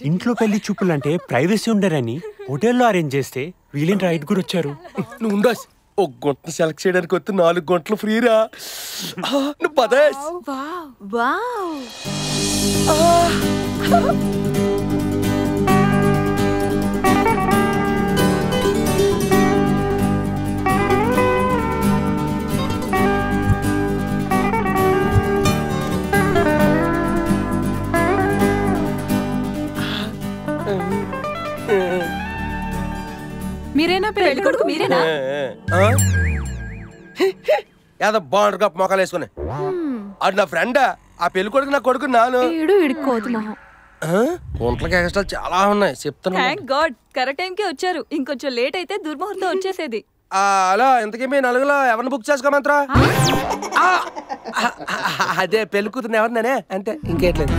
ఇంట్లో పెళ్లి చూపులు అంటే ప్రైవసీ ఉండరని హోటల్లో అరేంజ్ చేస్తే వీళ్ళేంటి రైట్ కూడా వచ్చారు. నువ్వు ఉండా, ఒక గుంట సెలెక్ట్ చేయడానికి వస్తే 4 గంటలు ఫ్రీరా. నువ్వు పదేస్. మీరేనా పెళ్లి కొడుకు? మీరేనా? ఏదో బాండర్ కప్ మొక్కలు వేసుకుని అది నా ఫ్రెండ్. ఆ పెళ్లి కొడుకు నా కొడుకు నాను. ఒంట్లకి ఎక్స్ట్రా చాలా ఉన్నాయి చెప్తాను. థాంక్ గాడ్ కరెక్ట్ టైంకే వచ్చారు. ఇంకొంచెం లేట్ అయితే దుర్ముహూర్తం వచ్చేసేది. అలా ఇంతకీ మీ నలుగులో ఎవరిని బుక్ చేసుకోమంటారా? అదే పెళ్లి కూతురు ఎవరినే అంటే ఇంకేట్లేదు.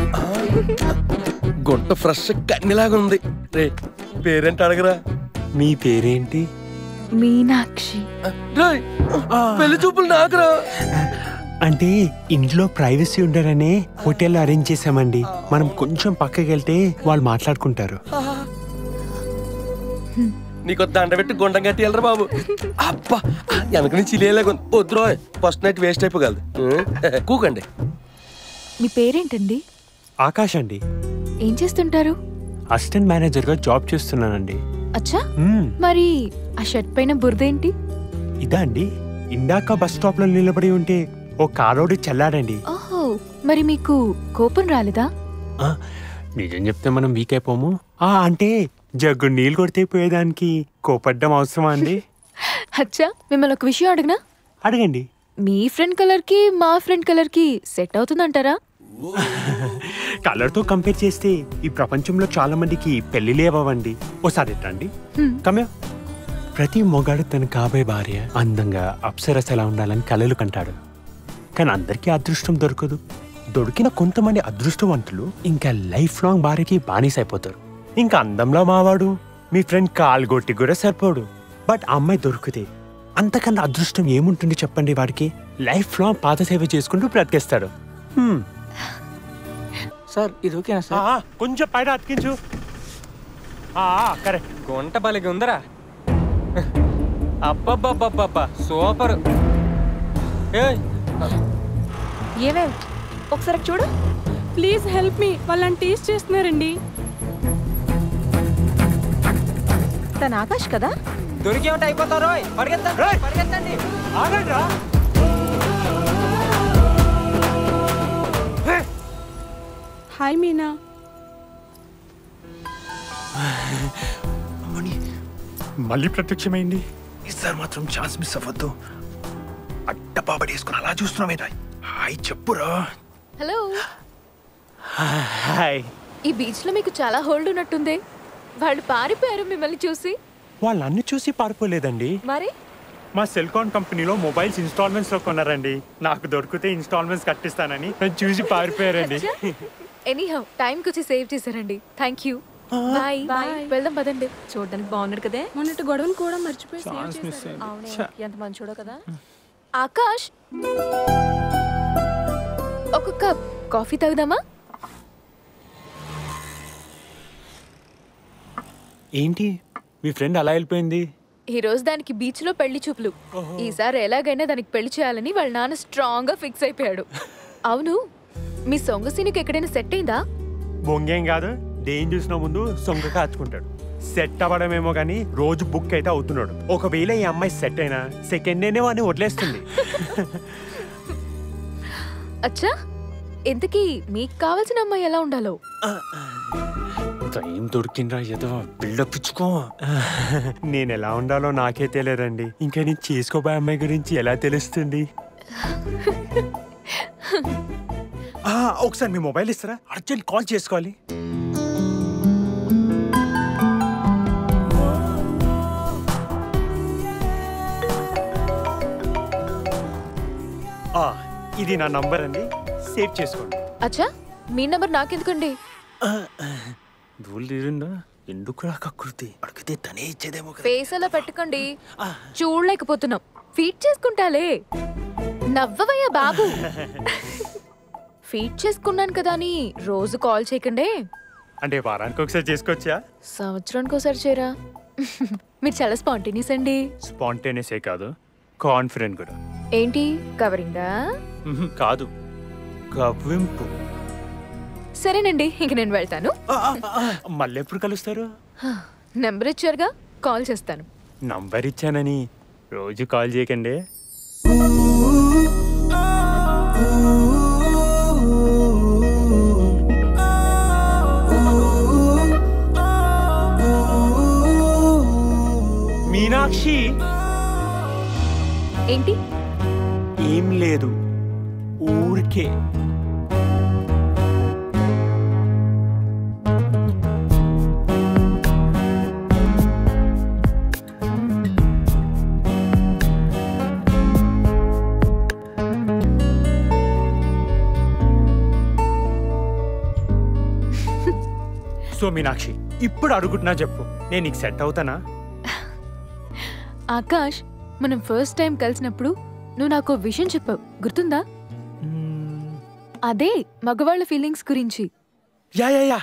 గుంట ఫ్రెష్ కన్నిలాగా ఉంది. రే పేరేంటి అడగరా? మీ పేరేంటి? మీనాక్షి. పెళ్లి చూపులు నాకురా. అంటే ఇంట్లో ప్రైవసీ ఉండరనే హోటల్లో అరేంజ్ చేసామండి. మనం కొంచెం పక్కకి వెళ్తే వాళ్ళు మాట్లాడుకుంటారు. నీకు దండ పెట్టి గుండం కట్టి వెళ్ళరా బాబు. అబ్బా వెనక నుంచి లేలాగా వద్దురో, ఫస్ట్ నైట్ వేస్ట్ అయిపోగలదు. కూకండి. మీ పేరేంటండి? ఆకాష్ అండి. ఏం చేస్తుంటారు? అసిస్టెంట్ మేనేజర్ గా జాబ్ చేస్తున్నానండి. అచ్చా, మరి ఆ షర్ట్ పైన బురదేంటి? ఇదా అండి, ఇందాక బస్ స్టాప్ లో నిలబడి ఉంటే ఓ కారోడి చల్లాడండి. ఓహో, మరి మీకు కోపం రాలేదా? నిజం చెప్తే మనం వీక్ అయిపోము. అంటే జగ్గు నీళ్ళు కొడితే పోయేదానికి కోపడ్డం అవసరమా అండి? అచ్చా, మిమ్మల్ని ఒక విషయం అడగనా? అడగండి. మీ ఫ్రెండ్ కలర్ కి మా ఫ్రెండ్ కలర్ కి సెట్ అవుతుందంటారా? కలర్ తో కంపేర్ చేస్తే ఈ ప్రపంచంలో చాలా మందికి పెళ్లిలే అవ్వండి. ఓసారి రండి. కమ్యా. ప్రతి మొగాడు తన కాబోయే భార్య అందంగా అప్సరసలా ఉండాలని కలలు కంటాడు. కానీ అందరికీ అదృష్టం దొరకదు. దొరికిన కొంతమంది అదృష్టవంతులు ఇంకా లైఫ్ లాంగ్ భార్యకి బానిసైపోతారు. ఇంకా అందంలో మావాడు మీ ఫ్రెండ్ కాల్గొట్టి కూడా సరిపోడు. బట్ అమ్మాయి దొరికితే అంతకన్నా అదృష్టం ఏముంటుంది చెప్పండి? వాడికి లైఫ్ లాంగ్ పాత సేవ చేసుకుంటూ బ్రతికేస్తాడు. సార్ ఇది ఓకేనా సార్? కొంచెం పైన అతికించు. కరెక్ట్. గుంట బలిగా ఉందరా. అబ్బబ్బబ్బబ్బబ్బా సూపర్. ఏవే ఒకసారి చూడు ప్లీజ్. హెల్ప్ మీ, వాళ్ళని టీస్ చేస్తున్నారండి. తన ఆకాష్ కదా? దొరికేమంటే అయిపోతారో. పరిగెత్తండి. ఆగండ్రా. హాయ్ మీనా. మళ్ళీ ప్రత్యక్షమైంది. ఈసారి మాత్రం ఛాన్స్ మిస్ అవ్వద్దు. అడ్డపాబడి వేసుకుని అలా చూస్తున్నామేదా? హాయ్ చెప్పురా. హలో. హాయ్. ఈ బీచ్ లో మీకు చాలా హోల్డ్ ఉన్నట్టుంది. వాళ్ళు పారిపోయారు మిమ్మల్ని చూసి. వాళ్ళు అన్ని చూసి పారిపోలేదండి. మరి మా సెల్కాన్ కంపెనీలో మొబైల్స్ ఇన్స్టాల్మెంట్స్ లో కొన్నారండి. నాకు దొరికితే ఇన్స్టాల్మెంట్స్ కట్టిస్తానని నన్ను చూసి పారిపోయారండి. ఎనీహౌ టైంకి వచ్చి సేవ్ చేశారండి. Thank you. బాయ్. వెళ్దాం పదండి. చూడడానికి బాగున్నాడు కదే. మొన్నటి గొడవను కూడా మర్చిపోయి ఎంత మంచోడో కదా. ఆకాష్, ఒక కప్ కాఫీ తాగుదామా? ఏంటి మీ ఫ్రెండ్ అలా వెళ్ళిపోయింది? ఈ రోజు దానికి బీచ్ లో పెళ్లి చూపులు. ఈసారి ఎలాగైనా దానికి పెళ్లి చేయాలని వాళ్ళ నాన్న స్ట్రాంగ్ గా ఫిక్స్ అయిపోయాడు. అవును, మీ సొంగ సీనుకి ఎక్కడైనా సెట్ అయిందా? బొంగేం కాదు, దేని చూసిన ముందు సొంగ కాచుకుంటాడు. సెట్ అవ్వడమేమో కానీ రోజు బుక్ అయితే అవుతున్నాడు. ఒకవేళ ఈ అమ్మాయి సెట్ అయినా సెకండ్ డేనే వాడిని వదిలేస్తుంది. అచ్చా, ఇంతకీ మీకు కావాల్సిన అమ్మాయి ఎలా ఉండాలో? టైం దొరికిందా ఏదో బిల్డప్ ఇచ్చుకో. నేను ఎలా ఉండాలో నాకే తెలియదండి. ఇంకా నేను చేసుకోబోయే అమ్మాయి గురించి ఎలా తెలుస్తుంది? ఒకసారి మీ మొబైల్ ఇస్తారా? అర్జెంట్ కాల్ చేసుకోవాలి. ఇది నా నంబర్ అండి, సేవ్ చేసుకోండి. అచ్చా, మీ నంబర్ నాకెందుకండి? దూలు తీరిందా? ఎందుకు కృతి అడిగితే తనే ఇచ్చేదేమో. ఫేస్ అలా పెట్టుకోండి, చూడలేకపోతున్నాం. ఫీట్ చేసుకుంటాలే. నవ్వవయ్యా బాబు. ఫీడ్ చేసుకున్నాను కదా అని రోజు కాల్ చేయకండే. అంటే వారానికి ఒకసారి చేసుకోవచ్చా? సంవత్సరానికి ఒకసారి చేయరా? మీరు చాలా స్పాంటేనియస్ అండి. స్పాంటేనియసే కాదు, కాన్ఫిడెంట్ కూడా. ఏంటి కవరింగా? కాదు, కవ్వింపు. సరేనండి, ఇంక నేను వెళ్తాను. మళ్ళీ ఎప్పుడు కలుస్తారు? నెంబర్ ఇచ్చారుగా, కాల్ చేస్తాను. నంబర్ ఇచ్చానని రోజు కాల్ చేయకండి. మీనాక్షి. ఏంటి? ఏం లేదు, ఊరికే. సో మీనాక్షి, ఇప్పుడు అడుగుతున్నా చెప్పు, నేను నీకు సెట్ అవుతానా? ఆకాష్, మనం ఫస్ట్ టైం కలిసినప్పుడు నువ్వు నాకు విషయం చెప్పావు, గుర్తుందా? అదే మగవాళ్ళ ఫీలింగ్స్ గురించి. Yeah yeah yeah.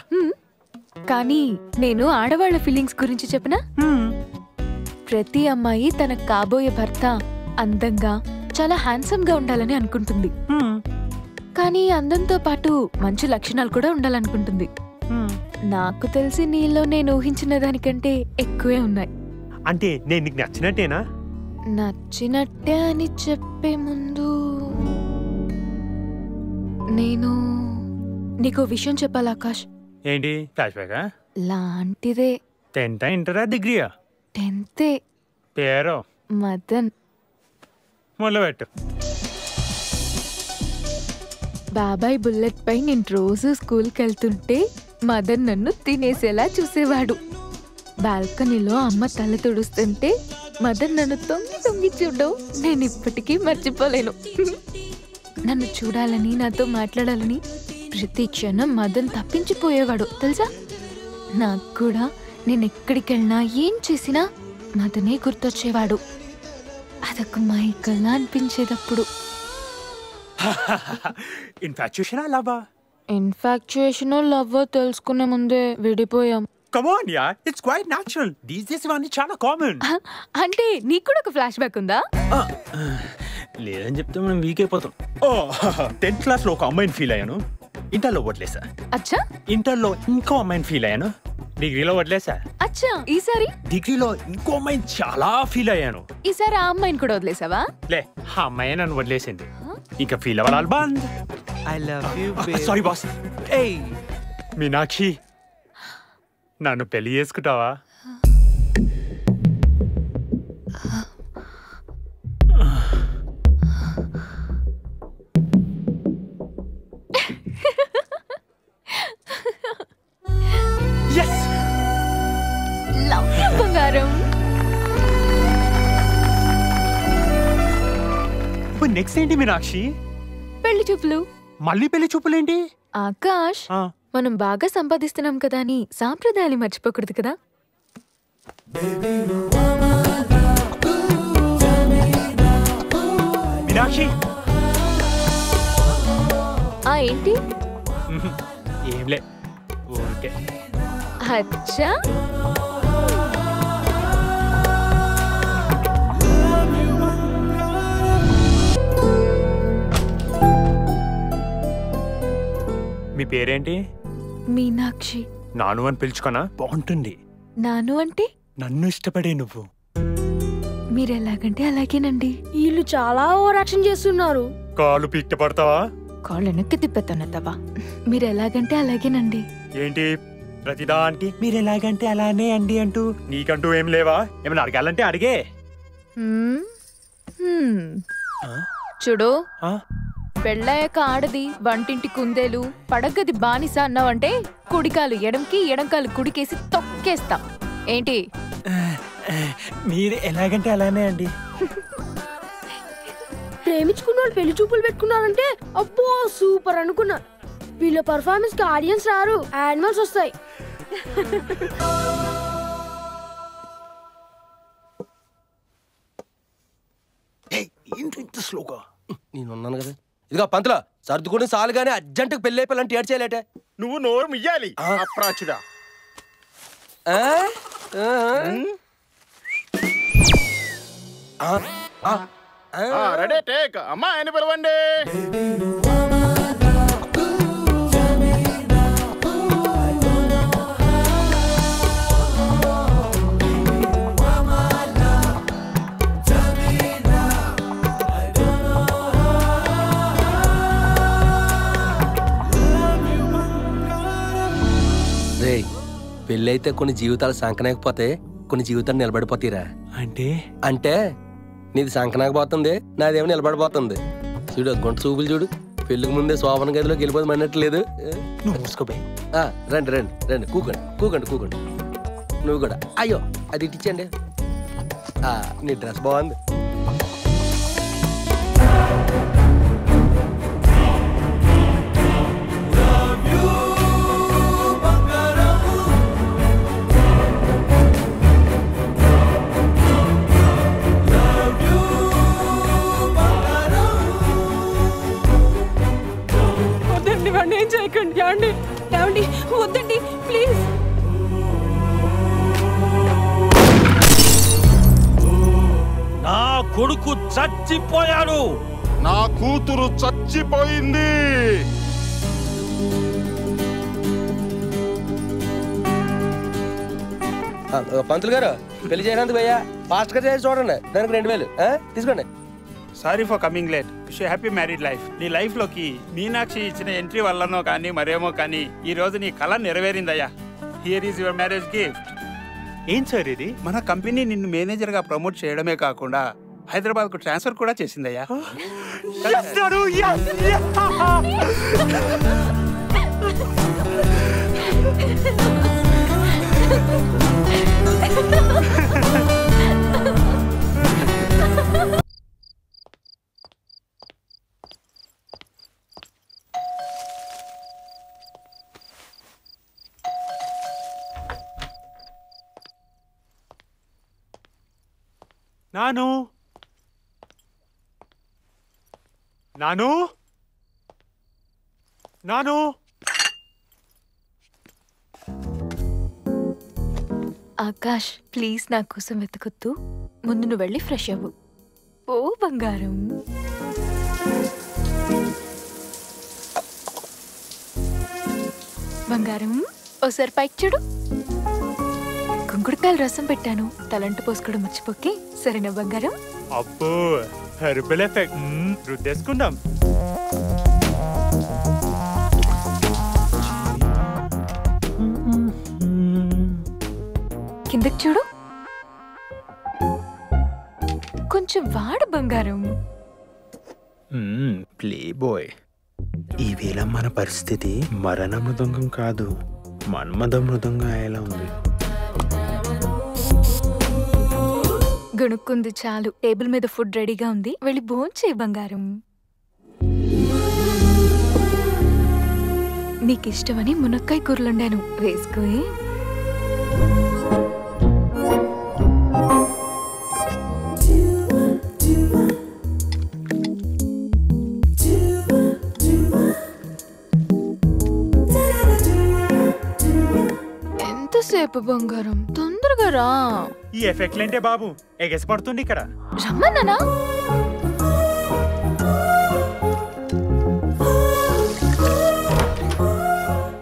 కానీ నేను ఆడవాళ్ళ ఫీలింగ్స్ గురించి చెప్పనా? ప్రతి అమ్మాయి తన కాబోయే భర్త అందంగా, చాలా హ్యాండ్సమ్ గా ఉండాలని అనుకుంటుంది. కానీ అందంతో పాటు మంచి లక్షణాలు కూడా ఉండాలనుకుంటుంది. నాకు తెలిసి నీలో నేను ఊహించిన దానికంటే ఎక్కువే ఉన్నాయి. అంటే నేను నీకు నచ్చినట్టేనా? నచ్చినట్టే అని చెప్పే ముందు నేను నీకు విషయం చెప్పాలి ఆకాష్. ఏంటి, ఫ్లాష్ బ్యాకా? లాంటిదే. 10th ఇంటరా డిగ్రీయా? 10th. పేరు మదన్. మొదలుపెట్టు. బాబాయ్ బుల్లెట్ పై నేను రోజు స్కూల్కి వెళ్తుంటే మదన్ నన్ను తినేసేలా చూసేవాడు. బాల్కనీలో అమ్మ తల తుడుస్తుంటే మదన్ నన్ను తొంగి తొంగి చూడడం నేను ఇప్పటికీ మర్చిపోలేను. నన్ను చూడాలని, నాతో మాట్లాడాలని ప్రతి క్షణం మదన్ తప్పించిపోయేవాడు తెలుసా. నాకు కూడా నేను ఎక్కడికి వెళ్ళినా ఏం చేసినా మదనే గుర్తొచ్చేవాడు. అదొక మైకల్లా అనిపించేటప్పుడు. ఇన్ఫాక్చుయేషన్ లవ్వా? ఇన్ఫాక్చుయేషన్ లవ్వో తెలుసుకునే ముందే విడిపోయాం. Come on ya, it's quite natural. These days ఇవన్నీ చాలా కామన్. అంటే నీకు కూడా ఒక ఫ్లాష్ బ్యాక్ ఉందా? లేదని చెప్తే మనం వీక్ అయిపోతాం. 10th క్లాస్లో ఒక అమ్మాయిని ఫీల్ అయ్యాను, ఇంటర్లో వదిలేసా. అచ్చా. ఇంటర్లో ఇంకో అమ్మాయిని ఫీల్ అయ్యాను, డిగ్రీలో వదిలేసా. అచ్చా. ఈసారి డిగ్రీలో ఇంకో అమ్మాయిని చాలా ఫీల్ అయ్యాను. ఈసారి ఆ అమ్మాయిని కూడా వదిలేసావా? లే, ఆ అమ్మాయి నన్ను వదిలేసింది. ఇక ఫీల్ అవ్వాలి బంద్. I love you. Sorry boss. ఏయ్ మీనాక్షి, నన్ను పెళ్లి చేసుకుంటావా? లవ్ యూ బంగారం. ఇప్పుడు నెక్స్ట్ ఏంటి మీనాక్షి? పెళ్లి చూపులు. మళ్ళీ పెళ్లి చూపులేంటి? ఆకాష్, మనం బాగా సంపాదిస్తున్నాం కదా అని సాంప్రదాయాలు మర్చిపోకూడదు కదా. మీనాక్షి. ఏంటి? ఏంలే, ఊరికే. అచ్చా. మీ పేరేంటి? మీనాక్షి. నాను అని పిలుచుకోనా? బాగుంటుంది. నాను అంటే? నన్ను ఇష్టపడే నువ్వు. మీరు ఎలాగంటే అలాగేనండి. వీళ్ళు చాలా ఓవర్ యాక్షన్ చేస్తున్నారు. కాలు పీక్ట పడతావా? కాళ్ళు వెనక్కి తిప్పేస్తానత్తవా. మీరు ఎలాగంటే అలాగేనండి. ఏంటి ప్రతిదానికి మీరు ఎలాగంటే అలానే అండి అంటూ? నీకంటూ ఏం లేవా? ఏమైనా అడగాలంటే అడిగే. చూడు, పెళ్ళాక ఆడది వంటింటి కుందేలు, పడగది బానిస అన్నావంటే కుడికాలు ఎడంకి, ఎడంకాలు కుడికేసి తొక్కేస్తా. ఏంటి? మీరు ఎలాగంటే అలానే అండి. ప్రేమించుకున్న వాళ్ళు పెళ్లి చూపులు పెట్టుకున్నారంటే అబ్బో సూపర్ అనుకున్నా. వీళ్ళ పర్ఫార్మెన్స్ కి ఆడియన్స్ రారు, యానిమల్స్ వస్తాయి. నేనున్నాను కదా. ఇదిగో పంతులో సర్దుకుని సాలు గానీ అర్జెంటుగా పెళ్లి అయిపోయాలంటే ఏడ్ చేయలేటే. నువ్వు నోరు మియ్యాలి అప్రాచుడా. Ready take. అమ్మా ఆయన పిలవండి. పెళ్ళి అయితే కొన్ని జీవితాలు సంకనాకపోతే కొన్ని జీవితాలు నిలబడిపోతాయిరా. అంటే నీది సంకనాకపోతుంది, నాదేమో నిలబడిపోతుంది. చూడు గుంట చూపులు చూడు. పెళ్లికి ముందే శోభన గదిలోకి వెళ్ళిపోతే అన్నట్లేదు. రండి రండి రండి, కూకండి కూకండి కూకండి. నువ్వు కూడా అయ్యో అది ఇట్టించండి. నీ డ్రెస్ బాగుంది. ఏం చేయకండి ఏమండి, ఏమండి వద్దండి ప్లీజ్. నా కొడుకు చచ్చిపోయాడు. నా కూతురు చచ్చిపోయింది. పంతులు గారు పెళ్లి చేయనందుకు భయ్యా ఫాస్ట్ గా చేసి చూడండి. దానికి 2000 తీసుకోండి. Sorry for coming late. Wish you happy married life. నీ లైఫ్ లోకి మీనాక్షి ఇచ్చిన ఎంట్రీ వల్లనో కానీ మరేమో కానీ ఈ రోజు నీ కళ నెరవేరిందయ్యా. Here is your marriage gift. ఏం సార్ ఇది? మన కంపెనీ నిన్ను మేనేజర్ గా ప్రమోట్ చేయడమే కాకుండా హైదరాబాద్ కు ట్రాన్స్ఫర్ కూడా చేసిందయ్యా. నాను నాను నాను ఆకాష్ ప్లీజ్ నా కోసం వెతకొద్దు. ముందు నువ్వు వెళ్ళి ఫ్రెష్ అవ్వు. ఓ బంగారం. బంగారం ఓసారి పైకి చూడు. కుంకుడుకాయల రసం పెట్టాను, తలంటు పోసుకోవడం మర్చిపోకే. సరేనా బంగారం? అబ్బో హెర్బల్ ఎఫెక్ట్. రుద్దేసుకుందాం. కిందకి చూడు. కొంచెం వాడు బంగారం. Play boy. ఈ వేళ మన పరిస్థితి మరణ మృదంగం కాదు, మన్మథ మృదంగం అయ్యేలా ఉంది. గణుక్కుంది చాలు. టేబుల్ మీద ఫుడ్ రెడీగా ఉంది, వెళ్ళి భోంచేయి బంగారం. నీకు ఇష్టమని మునక్కాయ కూరలుండాను, వేసుకోయి. ఎంతసేపు బంగారం, తొందరగా రా. ఈ ఎఫెక్ట్ ఏంటే బాబు, ఎగసి పడుతుంది ఇక్కడ. రమ్మన్నానా?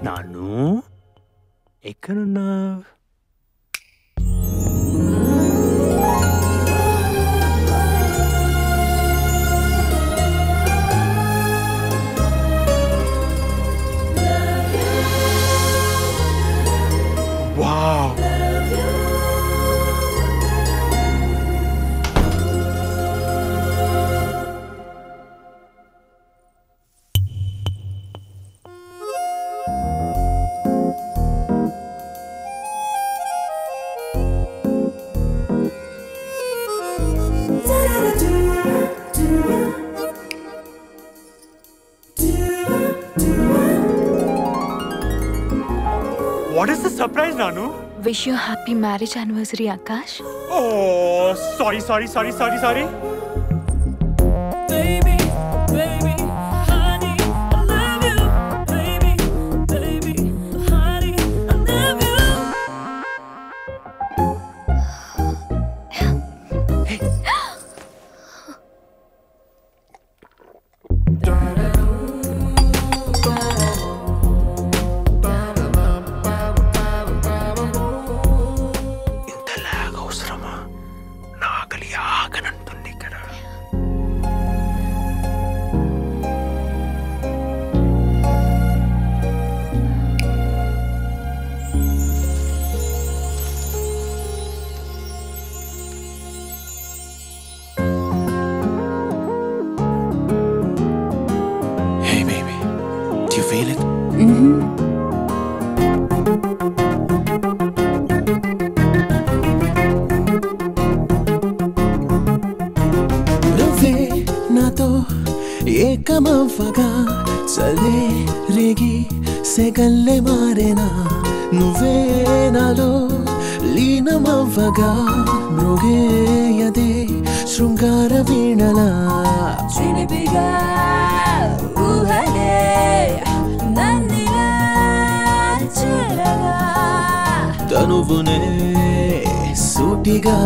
నాను ఎక్కడున్నా? Wow, what is the surprise, Nanu? Wish you happy marriage anniversary, Akash. Oh, sorry. Baby, baby, సెగల్లే మారేనా నువ్వే నాలో లీనమవ్వగా మృగేయదే శృంగార వీణలా చిలిపిగా ఊహలే నన్నిలా చేరగా తనువునే సూటిగా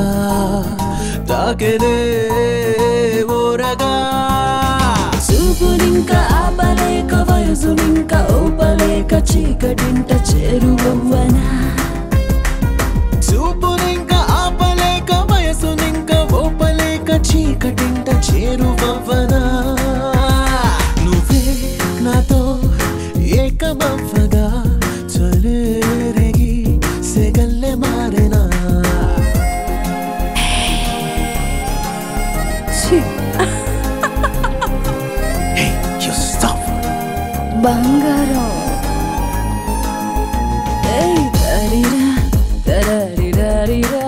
తాకెనే ఓరగా చూపునింకా ఆపలేక వయసునింకా ఓపలేక చీకటింట చేరువవ్వనా చూపునింకా ఆపలేక వయసునింకా ఓపలేక చీకటింట చేరువవ్వనా నువ్వే నాతో ఏకమవ్వగా చలేరేగి సెగల్లే మారేనా బంగారం తరిరా తరరిరరిరా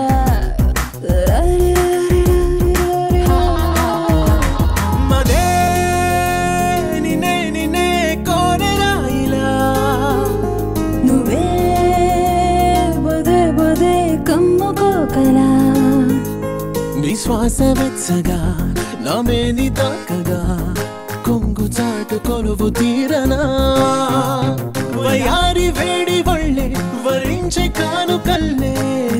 మదే నిన్నే నిన్నే కోరెరాయిలా నువ్వే బదే బదే కమ్ముకోకలా నీ శ్వాస వెచ్చగా నా మేని తాకగా కొంగు చాటు కొలువు తీరనా వయారి వేడి వళ్ళే వరించే కానుకల్లే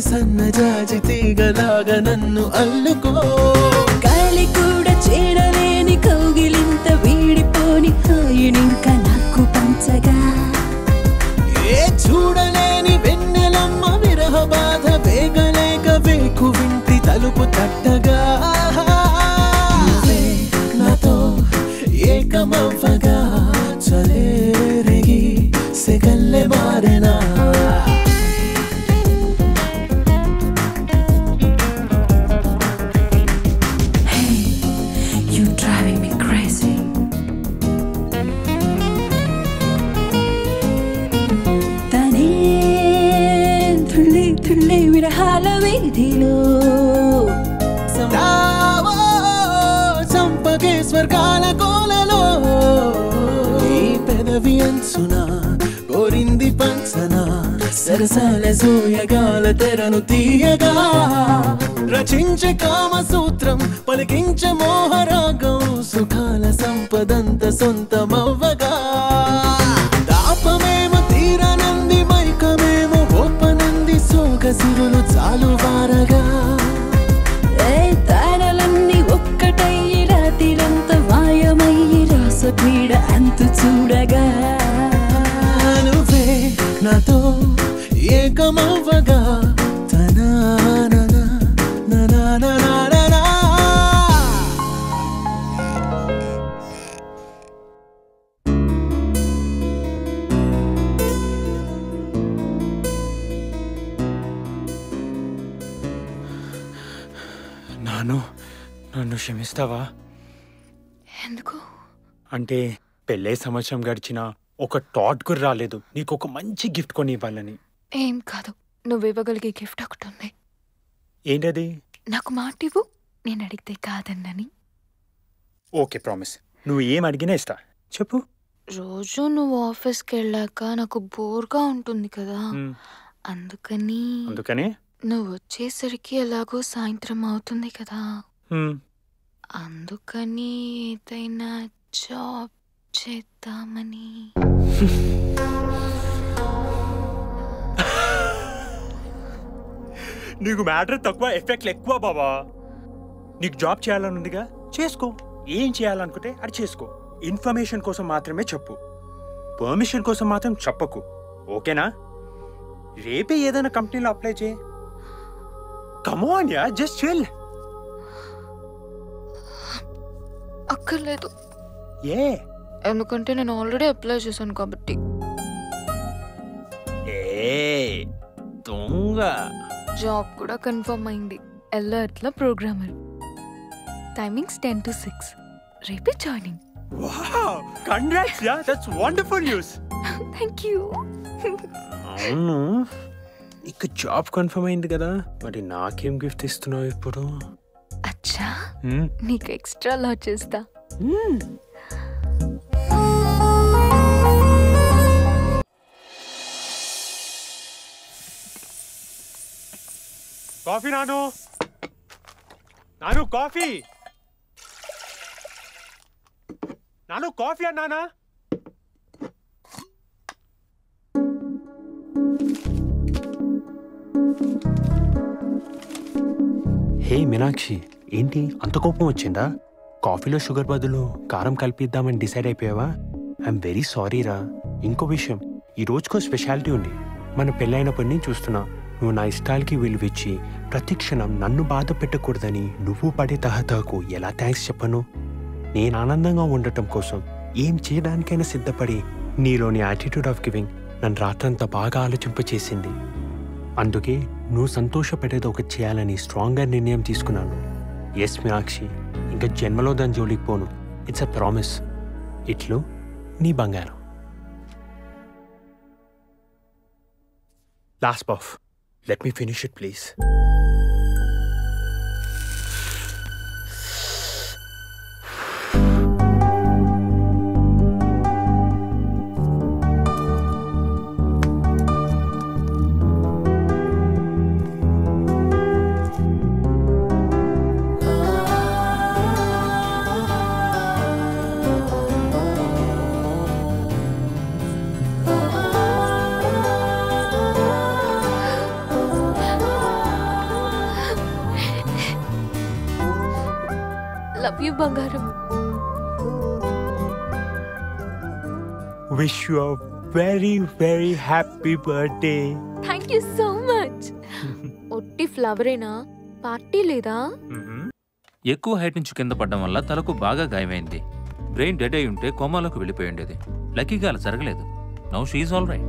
సన్నజాజి తీగలాగా నన్ను అల్లుకో గాలి కూడా చేరలేని కౌగిలింత వీడిపోని హాయినింక నాకు పంచగా ఏ చూడలేని వెన్నెలమ్మ విరహ బాధ వేగలేక వేకు వింటి తలుపు తట్టగా నాతో ఏకమవ్వగా చలేరేగి సెగల్లే మారేనా You driving me crazy తనే తుళ్ళి తుళ్ళి విరహాల వీధిలో చంపకే స్వర్గాల కోలలో ఈ పెదవి అంచున కోరింది పంచన సరసాల సూయగాల తెరను తీయగా రచించే కామసూత్రం పలికించే మోహరాగం సుఖాల సంపదంత సొంతమవ్వగా తాపమేమో తీరనంది మైకమేమో గొప్పనంది సోగసిరులు చాలు వారగా తారలన్నీ ఒక్కటయ్యి రాత్రిరంత మాయమయ్యి రాసపీడ అంతు చూడగా నువ్వే నాతో ఏకమవ్వగా తనాననా ననాననాననా నన్ను క్షమిస్తావా? ఎందుకు? అంటే పెళ్ళే సంవత్సరం గడిచిన ఒక టాట్ కూడా రాలేదు నీకు ఒక మంచి గిఫ్ట్ కొని ఇవ్వాలని. ఏం కాదు, నువ్వు ఇవ్వగలిగే గిఫ్ట్ ఒకటి ఉంది. ఏంటది? నాకు మాట ఇవ్వు, నేను అడిగితే కాదన్నని. Okay, promise. నువ్వు ఏం అడిగినా ఇస్తా, చెప్పు. రోజు నువ్వు ఆఫీస్కి వెళ్ళాక నాకు బోర్గా ఉంటుంది కదా, అందుకని నువ్వు వచ్చేసరికి ఎలాగో సాయంత్రం అవుతుంది కదా, అందుకని ఏదైనా జాబ్ చేద్దామని. నీకు మ్యాటర్ తక్కువ, ఎఫెక్ట్లు ఎక్కువ బాబా. నీకు జాబ్ చేయాలని ఉందిగా, చేసుకో. ఏం చేయాలనుకుంటే అది చేసుకో. ఇన్ఫర్మేషన్ కోసం మాత్రమే చెప్పు, పర్మిషన్ కోసం మాత్రం చెప్పకు, ఓకేనా? రేపే ఏదైనా కంపెనీలో అప్లై చేయి. Come on yeah, just chill. అక్కర్లేదు. ఏ? ఎందుకంటే నేను ఆల్రెడీ అప్లై చేశాను కాబట్టి. జాబ్ కూడా కన్ఫర్మ్ అయింది, ఎల్ఆర్ట్లో ప్రోగ్రామర్. Timings 10 to 6. రేపే joining. Wow, congrats yeah, that's wonderful news. Thank you. అవును, ఇక జాబ్ కన్ఫర్మ్ అయింది కదా, మరి నాకేం గిఫ్ట్ ఇస్తున్నావు ఇప్పుడు? అచ్చా, నీకు ఎక్స్ట్రా లా చేస్తా. కాఫీ నాను. నాను కాఫీ. నాను కాఫీ అన్నానా? హే మీనాక్షి, ఏంటి అంత కోపం వచ్చిందా? కాఫీలో షుగర్ బదులు కారం కలిపిద్దామని డిసైడ్ అయిపోయావా? ఐఎమ్ వెరీ సారీ రా. ఇంకో విషయం, ఈ రోజుకో స్పెషాలిటీ ఉంది. మన పెళ్ళైనప్పటి నుంచి చూస్తున్నా, నువ్వు నా ఇష్టాలకి విలువిచ్చి ప్రతి క్షణం నన్ను బాధ పెట్టకూడదని నువ్వు పడే తహతకు ఎలా థ్యాంక్స్ చెప్పను? నేను ఆనందంగా ఉండటం కోసం ఏం చేయడానికైనా సిద్ధపడి నీలోని యాటిట్యూడ్ ఆఫ్ గివింగ్ నన్ను రాత్రంతా బాగా ఆలోచింపచేసింది. అందుకే నువ్వు సంతోషపడేది ఒకటి చేయాలని స్ట్రాంగ్గా నిర్ణయం తీసుకున్నాను. ఎస్ మీనాక్షి, ఇంకా జన్మలో దాని జోలికి పోను. It's a promise. ఇట్లు నీ బంగారం. Last puff. Let me finish it please. Love you బంగారం. Wish you a very very happy birthday. Thank you so much. ఒట్టి ఫ్లవరేనా? పార్టీ లేదా? ఎక్కువ హైట్ నుంచి కింద పడడం వల్ల తలకు బాగా గాయమైంది. బ్రెయిన్ డెడ్ అయి ఉంటే కోమాలోకి వెళ్ళిపోయి ఉండేది. లక్కీగా అలా జరగలేదు. Now she is all right.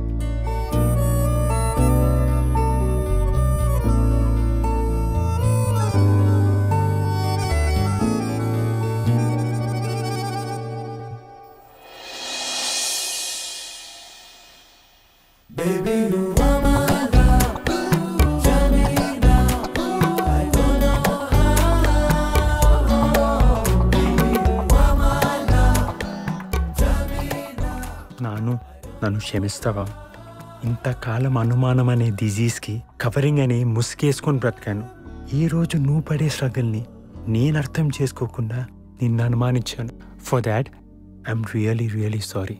నన్ను క్షమిస్తావా? ఇంతకాలం అనుమానం అనే డిజీజ్కి కవరింగ్ అని ముసుగేసుకొని బ్రతికాను. ఈ రోజు నువ్వు పడే స్ట్రగుల్ని నేను అర్థం చేసుకోకుండా నిన్ను అనుమానించాను. For that I'm really really sorry.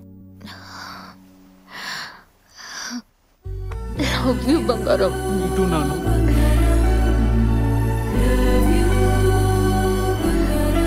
Love you బంగారం. ఇటు నాను.